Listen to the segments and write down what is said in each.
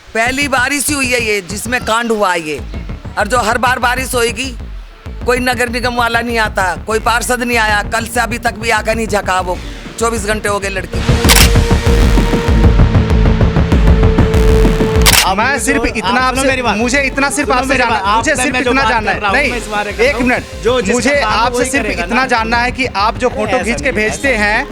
पहली बारिश ही हुई है ये जिसमें कांड हुआ है ये। और जो हर बार बारिश होएगी कोई नगर निगम वाला नहीं आता, कोई पार्षद नहीं आया, कल से अभी तक भी आकर नहीं झका। वो 24 घंटे हो गए लड़की को। मैं सिर्फ इतना आपसे, मुझे इतना सिर्फ आपसे जानना, मुझे सिर्फ इतना जानना है, नहीं एक मिनट, मुझे आपसे सिर्फ इतना जानना है कि आप जो फोटो खींच के भेजते हैं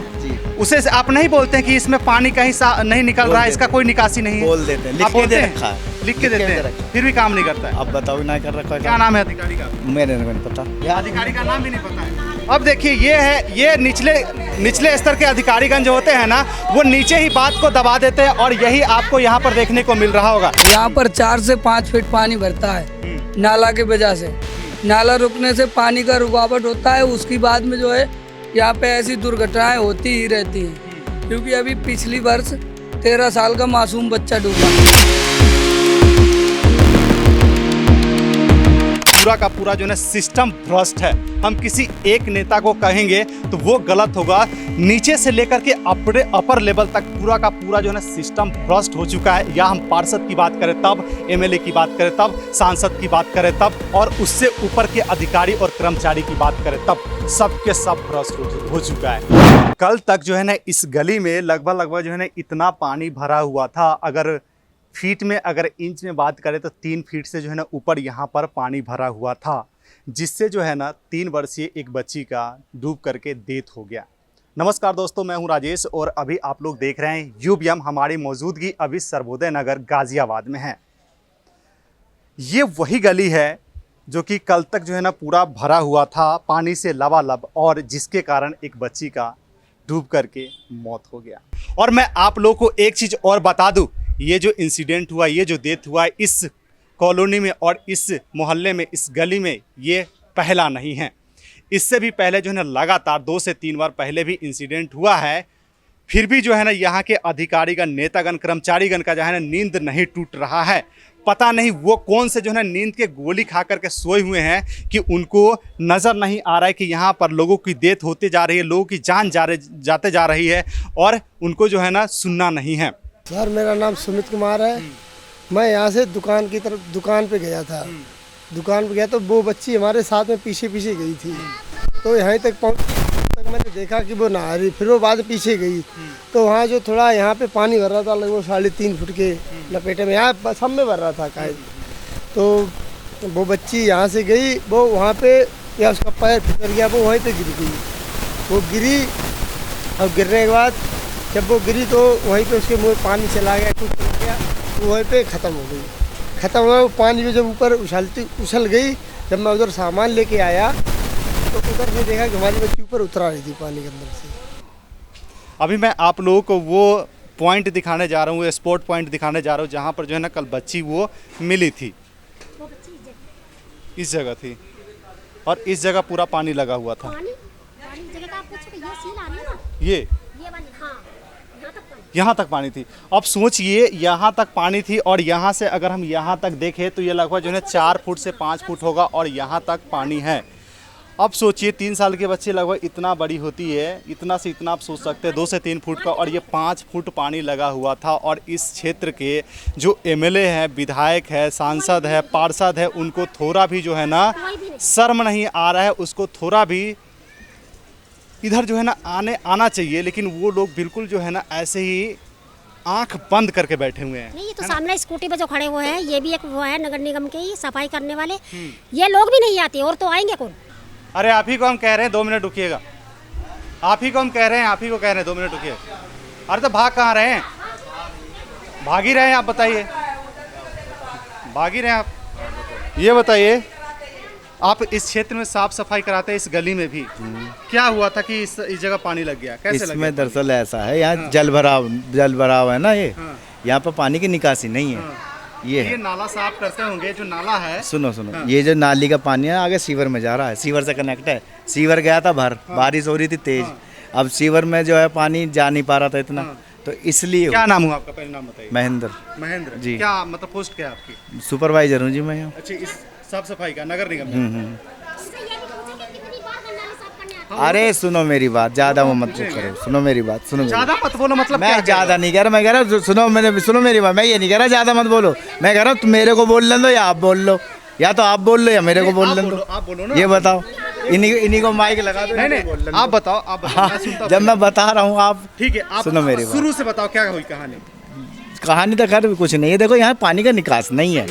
उसे आप नहीं बोलते हैं कि इसमें पानी कहीं नहीं निकल रहा है, इसका कोई निकासी नहीं है? बोल देते हैं, लिख के दे रखा है, लिख के देते हैं, फिर भी काम नहीं करता है। अब बताओ ना कर रखा है। क्या नाम है अधिकारी का? मेरे नहीं पता, अधिकारी का नाम भी नहीं पता है। अब देखिए ये है, ये निचले स्तर के अधिकारीगण जो होते हैं ना, वो नीचे ही बात को दबा देते हैं और यही आपको यहाँ पर देखने को मिल रहा होगा। यहाँ पर 4 से 5 फीट पानी भरता है नाला के वजह से। नाला रुकने से पानी का रुकावट होता है, उसकी बाद में जो है यहाँ पे ऐसी दुर्घटनाएं होती ही रहती हैं। क्योंकि अभी पिछली वर्ष 13 साल का मासूम बच्चा डूबा। पूरा का पूरा जो है सिस्टम भ्रष्ट है। हम किसी एक नेता को कहेंगे तो वो गलत होगा। नीचे से लेकर के अपर लेवल तक पूरा का पूरा जो है सिस्टम भ्रष्ट हो चुका है। या हम पार्षद की बात करें तब, एमएलए की बात करें तब, सांसद की बात करें तब, और उससे ऊपर के अधिकारी और कर्मचारी की बात करें तब, सबके सब भ्रष्ट हो चुका है। कल तक जो है ना इस गली में लगभग जो है ना इतना पानी भरा हुआ था, अगर फीट में, अगर इंच में बात करें तो 3 फीट से जो है ना ऊपर यहाँ पर पानी भरा हुआ था, जिससे जो है ना 3 वर्षीय एक बच्ची का डूब करके डेथ हो गया। नमस्कार दोस्तों, मैं हूं राजेश और अभी आप लोग देख रहे हैं यूबीएम। हमारी मौजूदगी अभी सर्वोदय नगर गाजियाबाद में है। ये वही गली है जो कि कल तक जो है ना पूरा भरा हुआ था पानी से लबालब, और जिसके कारण एक बच्ची का डूब करके मौत हो गया। और मैं आप लोग को एक चीज़ और बता दूं, ये जो इंसिडेंट हुआ, ये जो डेथ हुआ इस कॉलोनी में और इस मोहल्ले में, इस गली में, ये पहला नहीं है। इससे भी पहले जो है ना लगातार 2 से 3 बार पहले भी इंसिडेंट हुआ है। फिर भी जो है ना यहाँ के अधिकारीगण, नेतागण, कर्मचारीगण का जो है ना नींद नहीं टूट रहा है। पता नहीं वो कौन से जो है ना नींद के गोली खा करके सोए हुए हैं कि उनको नज़र नहीं आ रहा है कि यहाँ पर लोगों की डेथ होते जा रही है, लोगों की जान जाते जा रही है, और उनको जो है ना सुनना नहीं है। सर मेरा नाम सुमित कुमार है। मैं यहाँ से दुकान पे गया था। दुकान पे गया तो वो बच्ची हमारे साथ में पीछे गई थी। तो यहाँ तक पहुँच तक मैंने देखा कि वो नहा रही, फिर वो बाद पीछे गई। तो वहाँ जो थोड़ा यहाँ पे पानी भर रहा था, लगभग 3.5 फुट के लपेटे में, यहाँ सब में भर रहा था कायद। तो वो बच्ची यहाँ से गई, वो वहाँ पे या उसका पैर फिसल गया, वो वहीं पे गिर गई। वो गिरी, और गिरने के बाद जब वो गिरी तो वहीं पे उसके मुँह पानी चला गया, कुछ हो गया, तो वहीं पे ख़त्म हो गई। ख़त्म हुआ, वो पानी में जब ऊपर उछल गई। जब मैं उधर सामान लेके आया तो उधर से देखा कि हमारी बच्ची ऊपर उतरा रही थी पानी के अंदर से। अभी मैं आप लोगों को वो पॉइंट दिखाने जा रहा हूँ, स्पॉट पॉइंट दिखाने जा रहा हूँ जहाँ पर जो है ना कल बच्ची वो मिली थी। इस जगह थी और इस जगह पूरा पानी लगा हुआ था। ये यहाँ तक पानी थी। अब सोचिए, यहाँ तक पानी थी और यहाँ से अगर हम यहाँ तक देखें तो ये लगभग जो है 4 फुट से 5 फुट होगा, और यहाँ तक पानी है। अब सोचिए 3 साल के बच्चे लगभग इतना बड़ी होती है, इतना से इतना आप सोच सकते हैं 2 से 3 फुट का, और ये 5 फुट पानी लगा हुआ था। और इस क्षेत्र के जो एमएलए है, विधायक है, सांसद है, पार्षद है, उनको थोड़ा भी जो है ना शर्म नहीं आ रहा है, उसको थोड़ा भी इधर जो है ना आना चाहिए। लेकिन वो लोग बिल्कुल जो है ना ऐसे ही आंख बंद करके बैठे हुए हैं। नहीं, ये तो सामने स्कूटी पे जो खड़े हुए हैं, ये भी एक वो है नगर निगम के सफाई करने वाले। ये लोग भी नहीं आते, और तो आएंगे कौन? अरे आप ही को हम कह रहे हैं 2 मिनट रुकिएगा। आप ही को हम कह रहे हैं, आप ही को कह रहे हैं 2 मिनट रुकिए। अरे तो भाग कहाँ रहे हैं? भाग ही रहे हैं, आप बताइए। भाग ही रहे हैं आप? ये बताइए, आप इस क्षेत्र में साफ सफाई कराते हैं, इस गली में भी क्या हुआ था कि इस जगह पानी लग गया? कैसे लग गया? इसमें दरअसल ऐसा है, यहाँ जल भराव है ना, ये यहाँ पर पानी की निकासी नहीं है। ये नाला साफ करते होंगे, जो नाला है, सुनो ये जो नाली का पानी है आगे सीवर में जा रहा है, सीवर से कनेक्ट है। सीवर गया था बारिश हो रही थी तेज। अब सीवर में जो है पानी जा नहीं पा रहा था इतना, तो इसलिए। क्या नाम हुआ आपका? पहले नाम बताइए। महेंद्र जी। क्या मतलब पोस्ट क्या है आपकी? सुपरवाइजर हूँ जी मैं। अच्छा, इस साफ सफाई का नगर निगम। अरे सुनो मेरी बात, ज्यादा वो मत करो, सुनो मेरी बात, सुनो मेरी ज्यादा मत बोलो मतलब मैं क्या ज्यादा नहीं कह रहा, मैं कह रहा हूँ सुनो, मैंने सुनो मेरी बात, मैं ये नहीं कह रहा ज्यादा मत बोलो, मैं कह रहा हूँ तुम मेरे को बोल लें दो या आप बोल लो, या तो आप बोल लो या मेरे को बोल लें दो, आप बोलो ना। ये बताओ, इन्हीं को माइक लगा दो। नहीं नहीं आप बताओ, आप बताओ, मैं सुनता हूँ। जब मैं बता रहा हूँ आप ठीक है, आप सुनो मेरी बात। शुरू से बताओ क्या हुई कहानी। कहानी तो खैर कुछ नहीं है, देखो यहाँ पानी का निकास नहीं है,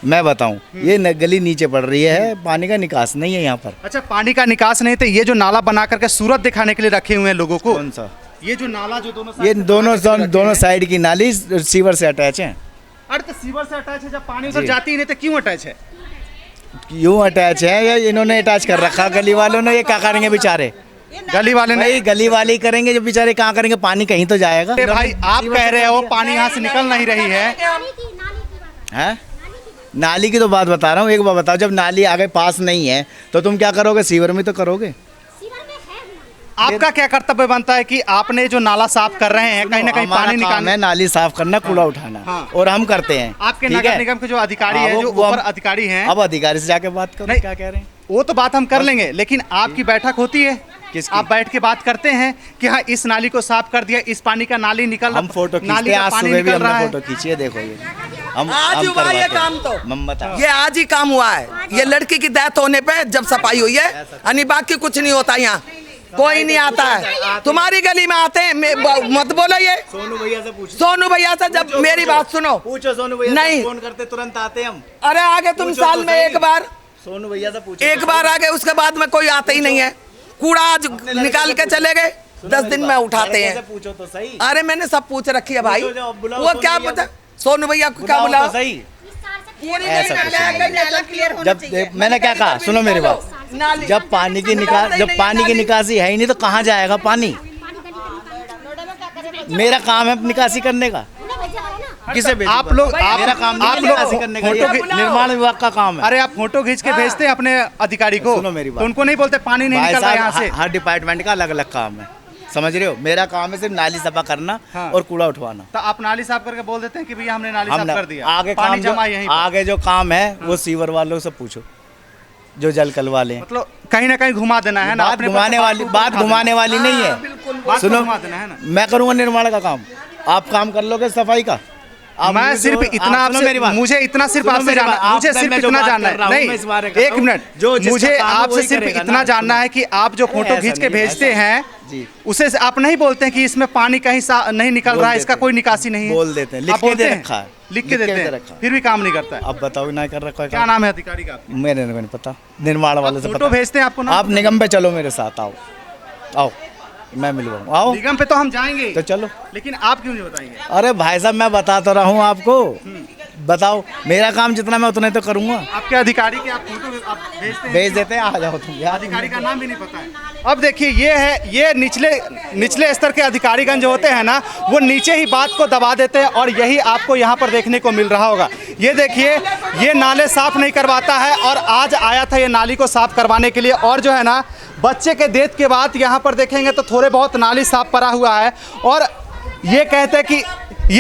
मैं बताऊँ ये गली नीचे पड़ रही है, पानी का निकास नहीं है यहाँ पर। अच्छा पानी का निकास नहीं, तो ये जो नाला बना करके सूरत दिखाने के लिए रखे हुए हैं लोगों को, कौन सा? ये जो नाला जो दोनों ये side से दोनों बना करके रखे दोनों हैं। साइड की नाली सीवर से अटैच है। अरे तो सीवर से अटैच है, जब पानी उधर जी। जाती ही नहीं तो क्यों अटैच है? यूं अटैच है या इन्होंने अटैच कर रखा गली वालों ने, ये क्या करेंगे बेचारे? गली वाले ने। भाई गली वाले ही करेंगे, जो बेचारे कहाँ करेंगे, पानी कहीं तो जाएगा। अरे भाई आप कह रहे हो पानी यहाँ से निकल नहीं रही है, हैं? नाली की तो बात बता रहा हूँ, एक बार बताओ, जब नाली आगे पास नहीं है तो तुम क्या करोगे? सीवर में तो करोगे। आपका क्या कर्तव्य बनता है कि आपने जो नाला साफ कर रहे हैं कहीं ना कहीं हमारा पानी काम निकालना है नाली साफ करना, कूड़ा उठाना, हाँ। और हम करते हैं। आपके ठीक नगर है? निगम के जो अधिकारी हाँ, हैं, वो- जो वो ऊपर हम- अधिकारी हैं, अब अधिकारी से जाके बात करो, नहीं। क्या कह रहे हैं? वो तो बात हम कर लेंगे, लेकिन आपकी बैठक होती है, किसकी? आप बैठ के बात करते हैं कि हाँ इस नाली को साफ कर दिया, इस पानी का नाली निकल हम फोटो नाली खींचते हैं, का आज पानी सुबह भी निकल रहा हमने है। फोटो खींची है, देखो ये हम आज हुआ करवाते ये हैं। काम तो। हम बताओ, ये आज ही काम हुआ है, ये लड़की की डेथ होने पे जब सफाई हुई है, यानी बाकी कुछ नहीं होता यहाँ, कोई नहीं आता है। तुम्हारी गली में आते हैं, मत बोलो ये। सोनू भैया से पूछो, सोनू भैया से जब मेरी बात सुनो, पूछो सोनू भैया नहीं। से, फोन करते तुरंत आते हम। अरे आगे तुम पूछो साल तो में सही। एक बार, सोनू भैया से पूछो, एक बार आगे, उसके बाद में कोई आता ही नहीं है। कूड़ा आज निकाल के चले गए, 10 दिन में उठाते हैं। पूछो तो सही, अरे मैंने सब पूछ रखी है भाई, पूछो जो, बुलाओ वो सोनू क्या भैया पता, को। सोनू भैया को क्या बुलाओ बुला। तो सही। पूरी ऐसा गली कुछ में नहीं। नाला क्लियर होना जब चाहिए। मैंने क्या कहा, सुनो मेरी बात, नाली- जब पानी की निकास, जब पानी की निकासी है ही नहीं तो कहाँ जाएगा पानी? मेरा काम है निकासी करने का, किसे भेजूं? आप लोग मेरा काम नहीं आप है लोग निकासी करने का, फोटो ये निर्माण विभाग का काम है। अरे आप फोटो खींच के भेजते हैं अपने अधिकारी को, सुनो मेरी बात। तो उनको नहीं बोलते पानी नहीं भाई निकल रहा यहाँ साहब, से? हर डिपार्टमेंट का अलग अलग काम है, समझ रहे हो? मेरा काम है सिर्फ नाली सफा करना हाँ। और कूड़ा उठवाना। तो आप नाली साफ करके बोल देते हैं कि भैया हमने नाली हम साफ कर दिया, आगे पानी काम जमा यहीं जो पर। आगे जो काम है वो सीवर वालों से पूछो, जो जल कल वाले हैं। मतलब कहीं ना कहीं घुमा देना है ना, बात अपने पर घुमाने से वाली, बात बात को उठा घुमाने वाली नहीं देना। है। बात को सुनो, घुमा देना है ना। मैं करूँगा निर्माण का काम, आप काम कर लोगे सफाई का। आप मैं मुझे सिर्फ जो- इतना आप सुनो आपसे, मेरी बात। मुझे इतना सिर्फ सुनो आपसे मेरी जानना, बात। मुझे आप- सिर्फ मैं जो इतना बात जानना कर रहा है, हूँ, मैं इस बारे नहीं कर रहा एक हूँ। मिनट, जो जिसका मुझे काम है आपसे वही सिर्फ करेगा इतना ना। जानना है कि आप जो फोटो ऐसा खींच के नहीं है, भेजते ऐसा। हैं जी। उसे आप नहीं बोलते हैं कि इसमें पानी कहीं नहीं निकल बोल रहा है, इसका देते कोई हैं। निकासी नहीं है? बोल देते हैं, लिख आप के बोलते दे हैं? रखा है, लिख के देते हैं, रखा है। फिर भी काम नहीं करता है। अब बताओ ना कर रखा है क्या काम? नाम है अधिकारी का? मेरे नहीं पता, निर्माण वाले से फोटो पता। भेजते हैं आपको ना? आप निगम पे चलो मेरे साथ, आओ आओ, मैं मिलवाऊँ, आओ निगम पे तो हम जाएंगे, तो चलो। लेकिन आप क्यों नहीं बताएंगे? अरे भाई साहब मैं बता तो रहा हूँ आपको, बताओ मेरा काम जितना मैं उतना ही तो करूँगा। आपके अधिकारी के आप फोटो आप भेजते हैं? भेज देते हैं, आ जाओ तुम यार। अधिकारी का नाम भी नहीं पता है। अब देखिए ये है, ये निचले स्तर के अधिकारीगण जो होते हैं ना, वो नीचे ही बात को दबा देते हैं, और यही आपको यहाँ पर देखने को मिल रहा होगा। ये देखिए, ये नाले साफ नहीं करवाता है, और आज आया था ये नाली को साफ करवाने के लिए, और जो है ना बच्चे के डेथ के बाद यहाँ पर देखेंगे तो थोड़े बहुत नाली साफ पड़ा हुआ है, और ये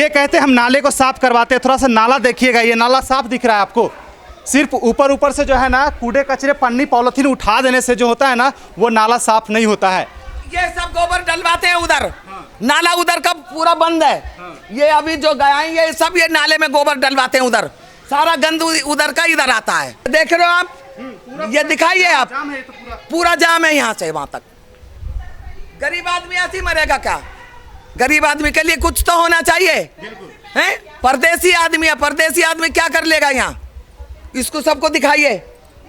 कहते हम नाले को साफ करवाते हैं। थोड़ा सा नाला देखिएगा, ये नाला साफ दिख रहा है आपको, सिर्फ ऊपर से जो है ना कूड़े कचरे पन्नी पॉलिथीन उठा देने से जो होता है ना, वो नाला साफ नहीं होता है। ये सब गोबर डलवाते हैं उधर, नाला उधर का पूरा बंद है। ये अभी जो गाय ये सब ये नाले में गोबर डलवाते हैं उधर, सारा गंद उधर का इधर आता है। देख रहे हो आप, ये दिखाइए आप, जाम है ये तो पूरा जाम है यहाँ से वहां तक। गरीब आदमी ऐसे ही मरेगा क्या? गरीब आदमी के लिए कुछ तो होना चाहिए, हैं? परदेसी आदमी है, परदेसी आदमी क्या कर लेगा यहाँ? इसको सबको दिखाइए,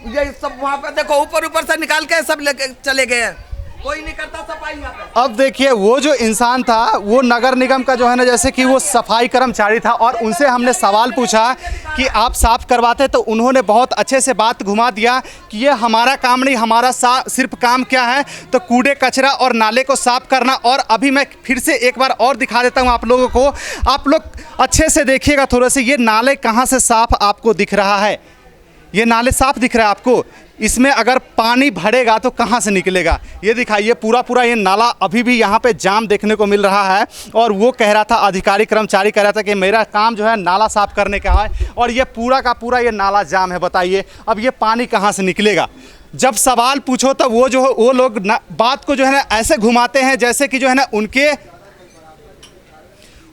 ये सब वहाँ पे देखो, ऊपर से निकाल के सब लेके चले गए हैं, कोई नहीं करता सफाई यहाँ पे। अब देखिए वो जो इंसान था वो नगर निगम का जो है ना, जैसे कि वो सफाई कर्मचारी था, और उनसे हमने सवाल पूछा कि आप साफ करवाते, तो उन्होंने बहुत अच्छे से बात घुमा दिया कि ये हमारा काम नहीं, हमारा सिर्फ काम क्या है तो कूड़े कचरा और नाले को साफ करना। और अभी मैं फिर से एक बार और दिखा देता हूँ आप लोगों को, आप लोग अच्छे से देखिएगा थोड़े से, ये नाले कहाँ से साफ आपको दिख रहा है, ये नाले साफ दिख रहा है आपको, इसमें अगर पानी भरेगा तो कहाँ से निकलेगा? ये दिखाइए, पूरा ये नाला अभी भी यहाँ पे जाम देखने को मिल रहा है, और वो कह रहा था, अधिकारी कर्मचारी कह रहा था कि मेरा काम जो है नाला साफ करने का है, और ये पूरा का पूरा ये नाला जाम है। बताइए अब ये पानी कहाँ से निकलेगा? जब सवाल पूछो तो वो लोग बात को जो है ना ऐसे घुमाते हैं जैसे कि जो है ना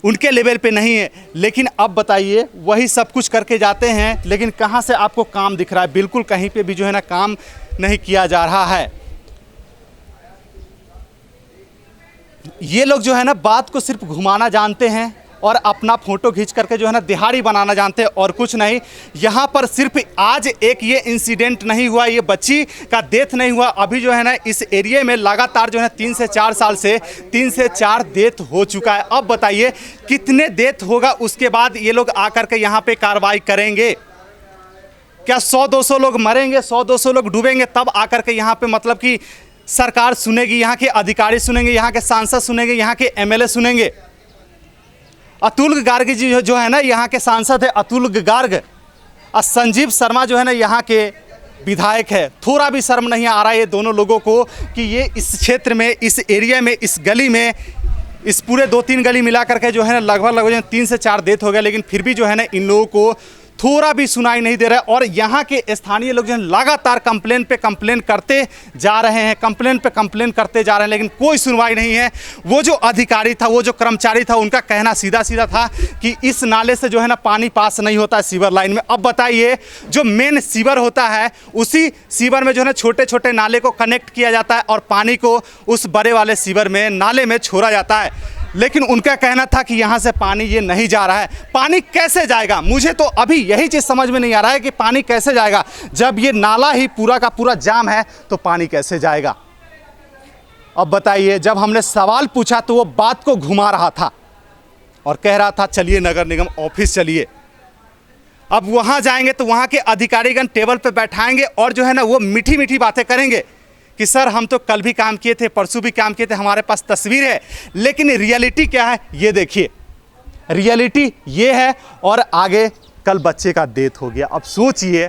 उनके लेवल पे नहीं है। लेकिन अब बताइए, वही सब कुछ करके जाते हैं, लेकिन कहाँ से आपको काम दिख रहा है? बिल्कुल कहीं पे भी जो है ना काम नहीं किया जा रहा है। ये लोग जो है ना बात को सिर्फ घुमाना जानते हैं और अपना फोटो खींच करके जो है ना दिहाड़ी बनाना जानते हैं और कुछ नहीं। यहाँ पर सिर्फ आज एक ये इंसिडेंट नहीं हुआ, ये बच्ची का डेथ नहीं हुआ, अभी जो है ना इस एरिया में लगातार जो है 3 से 4 साल से 3 से 4 डेथ हो चुका है। अब बताइए कितने डेथ होगा, उसके बाद ये लोग आकर के यहाँ पे कार्रवाई करेंगे? क्या 100-200 लोग मरेंगे, 100-200 लोग डूबेंगे, तब आकर के यहाँ पे मतलब कि सरकार सुनेगी, यहाँ के अधिकारी सुनेंगे, यहाँ के सांसद सुनेंगे, यहाँ के एमएलए सुनेंगे? अतुल गार्ग जी जो है ना यहाँ के सांसद है, अतुल गार्ग, और संजीव शर्मा जो है ना यहाँ के विधायक है। थोड़ा भी शर्म नहीं आ रहा है ये दोनों लोगों को कि ये इस क्षेत्र में, इस एरिया में, इस गली में, इस पूरे 2-3 गली मिला करके जो है ना लगभग 3 से 4 डेथ हो गया, लेकिन फिर भी जो है ना इन लोगों को थोड़ा भी सुनाई नहीं दे रहा है। और यहाँ के स्थानीय लोग जो है लगातार कंप्लेन पे कंप्लेन करते जा रहे हैं, कंप्लेन पे कंप्लेन करते जा रहे हैं, लेकिन कोई सुनवाई नहीं है। वो जो अधिकारी था, वो जो कर्मचारी था, उनका कहना सीधा सीधा था कि इस नाले से जो है ना पानी पास नहीं होता है सीवर लाइन में। अब बताइए, जो मेन सीवर होता है, उसी सीवर में जो है ना छोटे छोटे नाले को कनेक्ट किया जाता है और पानी को उस बड़े वाले सीवर में, नाले में छोड़ा जाता है। लेकिन उनका कहना था कि यहाँ से पानी ये नहीं जा रहा है। पानी कैसे जाएगा? मुझे तो अभी यही चीज़ समझ में नहीं आ रहा है कि पानी कैसे जाएगा। जब ये नाला ही पूरा का पूरा जाम है तो पानी कैसे जाएगा? अब बताइए, जब हमने सवाल पूछा तो वो बात को घुमा रहा था और कह रहा था चलिए नगर निगम ऑफिस चलिए। अब वहाँ जाएंगे तो वहाँ के अधिकारीगण टेबल पर बैठाएंगे और जो है ना वो मीठी मीठी बातें करेंगे कि सर हम तो कल भी काम किए थे, परसों भी काम किए थे, हमारे पास तस्वीर है। लेकिन रियलिटी क्या है ये देखिए, रियलिटी ये है। और आगे कल बच्चे का डेथ हो गया। अब सोचिए,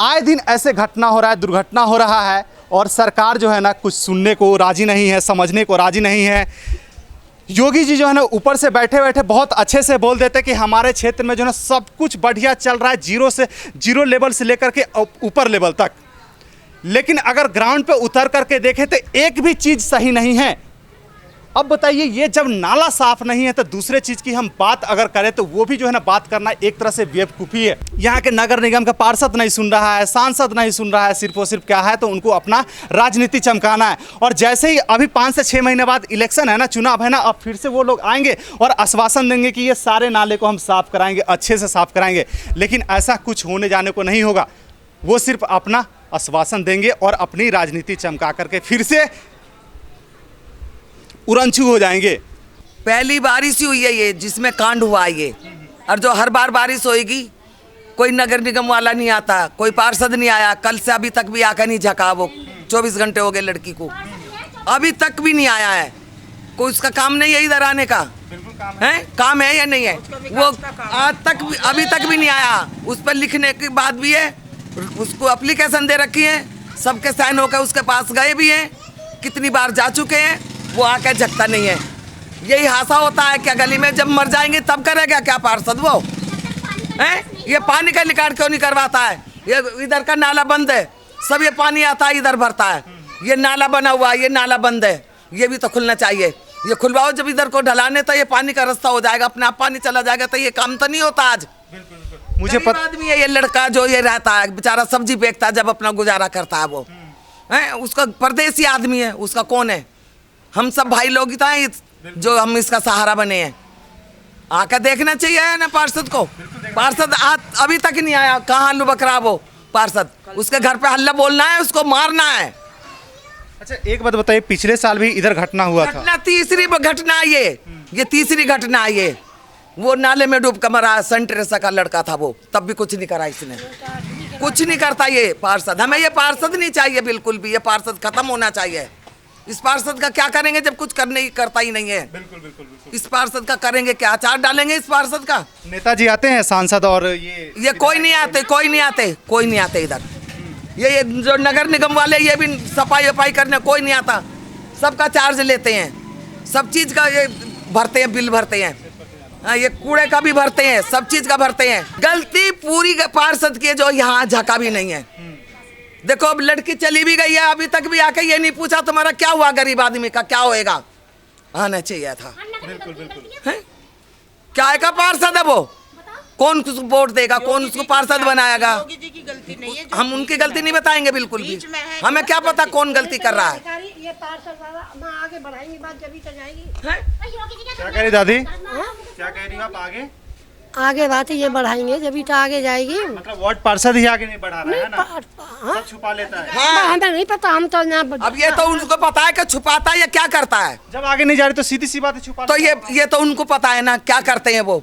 आए दिन ऐसे घटना हो रहा है, दुर्घटना हो रहा है, और सरकार जो है ना कुछ सुनने को राजी नहीं है, समझने को राजी नहीं है। योगी जी जो है ना ऊपर से बैठे बैठे बहुत अच्छे से बोल देते कि हमारे क्षेत्र में जो है ना सब कुछ बढ़िया चल रहा है, जीरो लेवल से लेकर के ऊपर लेवल तक। लेकिन अगर ग्राउंड पे उतर करके देखें तो एक भी चीज़ सही नहीं है। अब बताइए, ये जब नाला साफ नहीं है तो दूसरे चीज़ की हम बात अगर करें तो वो भी जो है ना बात करना एक तरह से बेवकूफ़ी है। यहाँ के नगर निगम का पार्षद नहीं सुन रहा है, सांसद नहीं सुन रहा है, सिर्फ और सिर्फ क्या है तो उनको अपना राजनीति चमकाना है। और जैसे ही अभी 5 से 6 महीने बाद इलेक्शन है ना, चुनाव है ना, अब फिर से वो लोग आएंगे और आश्वासन देंगे कि ये सारे नाले को हम साफ कराएंगे, अच्छे से साफ कराएंगे। लेकिन ऐसा कुछ होने जाने को नहीं होगा। वो सिर्फ अपना आश्वासन देंगे और अपनी राजनीति चमका करके फिर से उड़नछू हो जाएंगे। पहली बारिश ही हुई है ये जिसमें कांड हुआ है ये, और जो हर बार बारिश होएगी कोई नगर निगम वाला नहीं आता, कोई पार्षद नहीं आया। कल से अभी तक भी आकर नहीं झका, वो 24 घंटे हो गए लड़की को, अभी तक भी नहीं आया है। कोई उसका काम नहीं है इधर आने का, है काम है या नहीं है? वो आज तक अभी तक भी नहीं आया। उस पर लिखने की बात भी है, उसको एप्लीकेशन दे रखी है, सबके साइन होकर उसके पास गए भी हैं, कितनी बार जा चुके हैं, वो आकर झकता नहीं है। यही हादसा होता है क्या गली में? जब मर जाएंगे तब करेगा क्या पार्षद वो? हैं? ये पानी का निकाल क्यों नहीं करवाता है? ये इधर का नाला बंद है, सब ये पानी आता है इधर भरता है। ये नाला बना हुआ है, ये नाला बंद है, ये भी तो खुलना चाहिए। ये खुलवाओ, जब इधर को ढलाने तो ये पानी का रास्ता हो जाएगा, अपने आप पानी चला जाएगा। तो ये काम तो नहीं होता आज। मुझे पता आदमी है ये लड़का जो ये रहता है बेचारा, सब्जी बेचता है, जब अपना गुजारा करता है वो है, उसका परदेसी आदमी है, उसका कौन है? हम सब भाई लोग ही था जो हम इसका सहारा बने हैं। आकर देखना चाहिए ना पार्षद को। पार्षद अभी तक नहीं आया। कहाँ लुबक रहा वो पार्षद? उसके घर पे हल्ला बोलना है, उसको मारना है। अच्छा एक बात बताइए, पिछले साल भी इधर घटना हुआ था। तीसरी घटना ये तीसरी घटना है ये। वो नाले में डूब कर मरा, सन टेरेसा का लड़का था वो, तब भी कुछ नहीं करा इसने, कुछ नहीं करता ये पार्षद। हमें ये पार्षद नहीं चाहिए बिल्कुल भी, ये पार्षद खत्म होना चाहिए। इस पार्षद का क्या करेंगे जब कुछ करता ही नहीं है? बिल्कुल। इस पार्षद का करेंगे क्या? अचार डालेंगे इस पार्षद का? नेताजी आते हैं, सांसद, और ये कोई नहीं आते इधर। ये जो नगर निगम वाले ये भी सफाई करने कोई नहीं आता। सबका चार्ज लेते हैं, सब चीज़ का ये भरते हैं, बिल भरते हैं। हाँ, ये कूड़े का भी भरते हैं, सब चीज का भरते हैं। गलती पूरी पार्षद की है जो यहाँ झका भी नहीं है। देखो अब लड़की चली भी गई है, अभी तक भी आके ये नहीं पूछा तुम्हारा क्या हुआ, गरीब आदमी का क्या होएगा। आना चाहिए था। बिल्कुल बिल्कुल। है? क्या का पार्षद है वो? कौन उसको वोट देगा, कौन उसको पार्षद बनाएगा? योगी जी की गलती नहीं है, जो हम उनकी गलती नहीं बताएंगे बिल्कुल भी। बीच में है, हमें क्या पता कौन गलती कर रहा है। ये पार्षद वाला आगे बढ़ाएंगे बात जब तो जाएगी। हैं? क्या कह रही दादी, क्या कह रही आप? आगे आगे बात ये बढ़ाएंगे जब तो आगे जाएगी। मतलब वार्ड पार्षद ही आगे नहीं बढ़ा रहा है ना, सब छुपा लेता है। हाँ। हमें नहीं पता, हम तो यहाँ अब ये तो उनको पता है कि छुपाता है या क्या करता है। जब आगे नहीं जा रही तो सीधी सी बात है, छुपा तो लेता है। ये तो उनको पता है ना क्या करते हैं वो।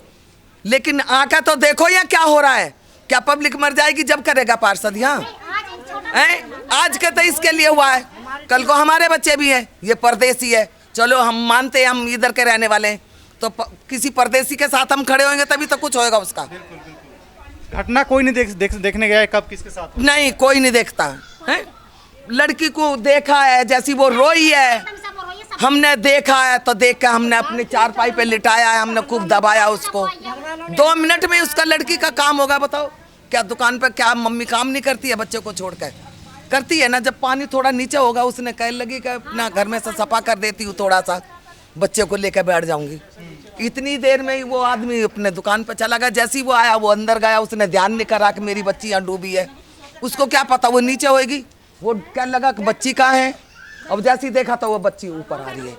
लेकिन आका तो देखो या क्या हो रहा है। क्या पब्लिक मर जाएगी जब करेगा पार्षद यहाँ? आज का तो इसके लिए हुआ है, कल को हमारे बच्चे भी हैं। ये परदेसी है, चलो हम मानते हैं हम इधर के रहने वाले हैं, तो किसी परदेसी के साथ हम खड़े होंगे तभी तो कुछ होएगा उसका। घटना कोई नहीं देखने गया है कब किसके साथ हो? नहीं, कोई नहीं देखता है। लड़की को देखा है जैसी वो रोई है, हमने देखा है तो देख के हमने अपने चारपाई पे लिटाया है, हमने खूब दबाया उसको। 2 मिनट में उसका लड़की का काम होगा। बताओ क्या दुकान पे क्या मम्मी काम नहीं करती है बच्चे को छोड़कर? करती है ना। जब पानी थोड़ा नीचे होगा उसने कह लगी कि अपना घर में से सफा कर देती हूँ, थोड़ा सा बच्चे को लेकर बैठ जाऊंगी। इतनी देर में ही वो आदमी अपने दुकान पे चला गया। जैसे ही वो आया वो अंदर गया, उसने ध्यान नहीं करा कि मेरी बच्ची यहाँ डूबी है। उसको क्या पता वो नीचे होएगी, वो क्या लगा कि बच्ची कहाँ है। अब जैसे ही देखा तो वो बच्ची ऊपर आ रही है।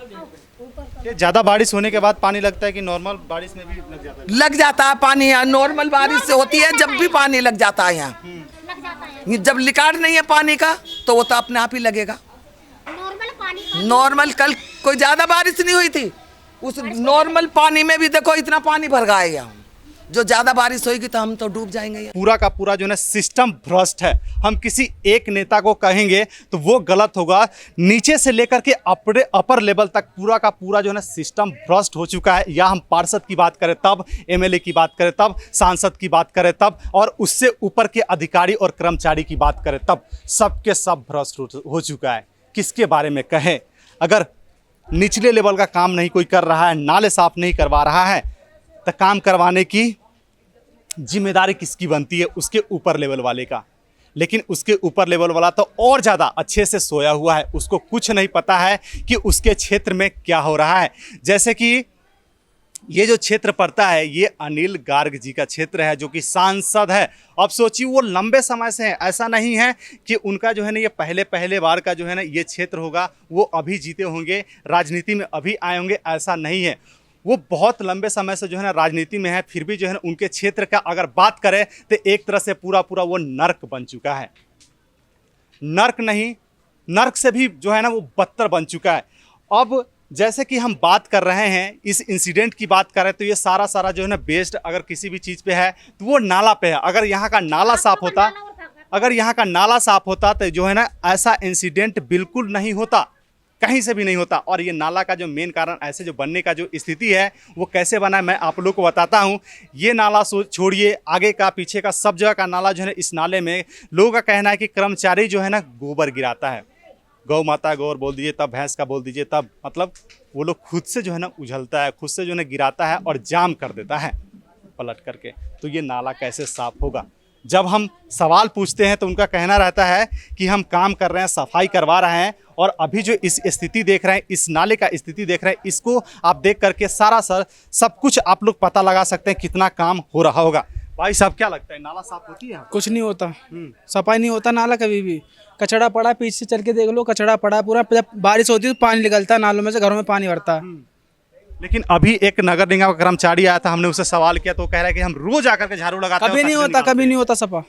ये ज्यादा बारिश होने के बाद पानी लगता है कि नॉर्मल बारिश में भी लग जाता है? लग जाता है पानी यहाँ। नॉर्मल बारिश से होती है, जब भी पानी लग जाता है यहाँ। जब रिकॉर्ड नहीं है पानी का तो वो तो अपने आप ही लगेगा। नॉर्मल कल कोई ज्यादा बारिश नहीं हुई थी, उस नॉर्मल पानी में भी देखो इतना पानी भर गया है यहाँ। जो ज्यादा बारिश होगी तो हम तो डूब जाएंगे। पूरा का पूरा जो है सिस्टम भ्रष्ट है। हम किसी एक नेता को कहेंगे तो वो गलत होगा। नीचे से लेकर के अपर लेवल तक पूरा का पूरा जो है सिस्टम भ्रष्ट हो चुका है। या हम पार्षद की बात करें तब, एमएलए की बात करें तब, सांसद की बात करें तब, और उससे ऊपर के अधिकारी और कर्मचारी की बात करें तब, सबके सब भ्रष्ट हो चुका है। किसके बारे में कहें? अगर निचले लेवल का काम नहीं कोई कर रहा है, नाले साफ नहीं करवा रहा है, तो काम करवाने की जिम्मेदारी किसकी बनती है? उसके ऊपर लेवल वाले का। लेकिन उसके ऊपर लेवल वाला तो और ज़्यादा अच्छे से सोया हुआ है, उसको कुछ नहीं पता है कि उसके क्षेत्र में क्या हो रहा है। जैसे कि ये जो क्षेत्र पड़ता है ये अनिल गार्ग जी का क्षेत्र है, जो कि सांसद है। अब सोचिए वो लंबे समय से हैं, ऐसा नहीं है कि उनका जो है ना ये पहले बार का जो है ना ये क्षेत्र होगा, वो अभी जीते होंगे, राजनीति में अभी आए होंगे, ऐसा नहीं है। वो बहुत लंबे समय से जो है ना राजनीति में है, फिर भी जो है ना उनके क्षेत्र का अगर बात करें तो एक तरह से पूरा वो नर्क बन चुका है। नर्क नहीं, नर्क से भी जो है ना वो बदतर बन चुका है। अब जैसे कि हम बात कर रहे हैं, इस इंसिडेंट की बात करें तो ये सारा जो है ना बेस्ड अगर किसी भी चीज़ पे है तो वो नाला पे है। अगर यहाँ का नाला साफ होता तो जो है ना ऐसा इंसिडेंट बिल्कुल नहीं होता, कहीं से भी नहीं होता। और ये नाला का जो मेन कारण ऐसे जो बनने का जो स्थिति है वो कैसे बना है मैं आप लोगों को बताता हूँ। ये नाला छोड़िए, आगे का पीछे का सब जगह का नाला जो है इस नाले में लोगों का कहना है कि कर्मचारी जो है ना गोबर गिराता है। गौ माता गोबर बोल दीजिए तब, भैंस का बोल दीजिए तब, मतलब वो लोग खुद से जो है ना उछलता है, खुद से जो है ना गिराता है और जाम कर देता है पलट करके। तो ये नाला कैसे साफ होगा? जब हम सवाल पूछते हैं तो उनका कहना रहता है कि हम काम कर रहे हैं, सफाई करवा रहे हैं, और अभी जो इस स्थिति देख रहे हैं, इस नाले का स्थिति देख रहे हैं, इसको आप देख करके सब कुछ आप लोग पता लगा सकते हैं कितना काम हो रहा होगा। भाई साहब क्या लगता है, नाला साफ होती है? कुछ नहीं होता, सफाई नहीं होता नाला कभी भी। कचड़ा पड़ा, पीछे से चल के देख लो, कचड़ा पड़ा पूरा। जब बारिश होती है तो पानी निकलता है नालों में से, घरों में पानी भरता है। लेकिन अभी एक नगर निगम का कर्मचारी आया था, हमने उससे सवाल किया तो कह रहा है कि हम रोज आकर के झाड़ू लगाते हैं। कभी नहीं होता सफा,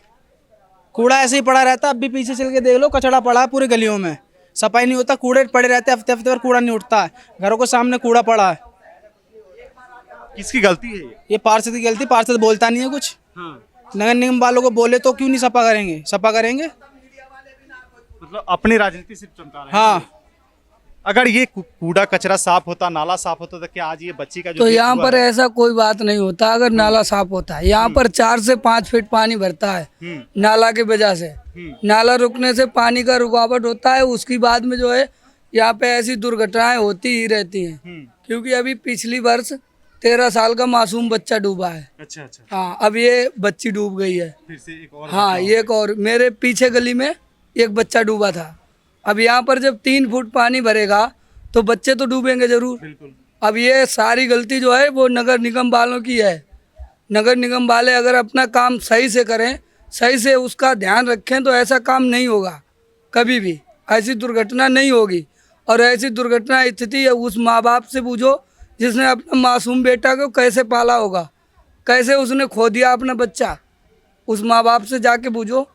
कूड़ा ऐसे ही पड़ा रहता है। अब भी पीछे चल के देख लो, कचड़ा पड़ा है पूरी गलियों में, सफाई नहीं होता, कूड़े पड़े रहते हैं, हफ्ते पर कूड़ा नहीं उठता है। घरों के सामने कूड़ा पड़ा है। किसकी गलती है ये पार्षद की गलती। पार्षद बोलता नहीं है कुछ। नगर निगम वालों को बोले तो क्यों नहीं सफा करेंगे? सफा करेंगे, मतलब अपनी राजनीति सिर्फ चमका रहे हैं। हाँ, अगर ये कूड़ा कचरा साफ होता, नाला साफ होता तो क्या आज ये बच्ची का जो तो यहाँ पर ऐसा कोई बात नहीं होता। अगर नाला साफ होता है, यहाँ पर 4 से 5 फीट पानी भरता है नाला की वजह से। नाला रुकने से पानी का रुकावट होता है, उसकी बाद में जो है यहाँ पे ऐसी दुर्घटनाएं होती ही रहती हैं। क्योंकि अभी पिछली वर्ष 13 साल का मासूम बच्चा डूबा है। अच्छा अच्छा, हाँ, अब ये बच्ची डूब गई है। फिर से एक और हाँ, ये एक और मेरे पीछे गली में एक बच्चा डूबा था। अब यहाँ पर जब 3 फुट पानी भरेगा तो बच्चे तो डूबेंगे जरूर। बिल्कुल। अब ये सारी गलती जो है वो नगर निगम वालों की है। नगर निगम वाले अगर अपना काम सही से करें, सही से उसका ध्यान रखें तो ऐसा काम नहीं होगा, कभी भी ऐसी दुर्घटना नहीं होगी। और ऐसी दुर्घटना स्थिति है उस माँ बाप से पूछो जिसने अपना मासूम बेटा को कैसे पाला होगा, कैसे उसने खो दिया अपना बच्चा। उस माँ बाप से जाके पूछो